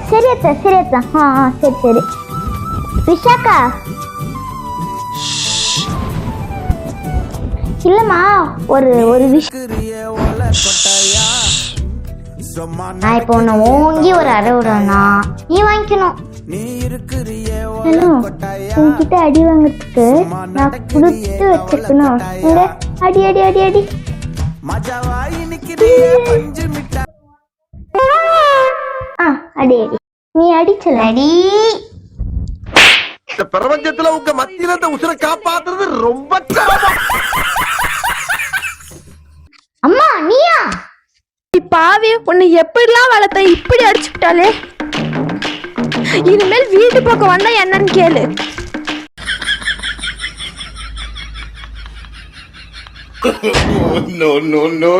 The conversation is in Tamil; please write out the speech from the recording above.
சரி அத்தா சரி அத்தா. சரி சரி. விஷாக்கா இல்லம்மா, ஒரு ஒரு விஷயம். நான் இப்போ உன்னை ஓங்கி ஒரு அரை விடுறேன்னா நீ வாங்கிக்கணும். ஹலோ, உன்கிட்ட அடி வாங்கிறதுக்கு நான் கொடுத்து வச்சிருக்கணும். இங்க அடி அடி அடி அடி. அடி அடி. நீ அடிச்சல அடி. இந்த பிரபஞ்சத்துல உங்க மத்தியில இந்த உசுரை காப்பாத்துறது ரொம்ப சிரமம். அம்மா நீயா? பாவி, உன்னை எப்படிலாம் வளர்த்த, இப்படி அடிச்சுட்டாலே. இனிமேல் வீட்டு பக்கம் வந்தா என்னன்னு கேளு. No, no, no, no.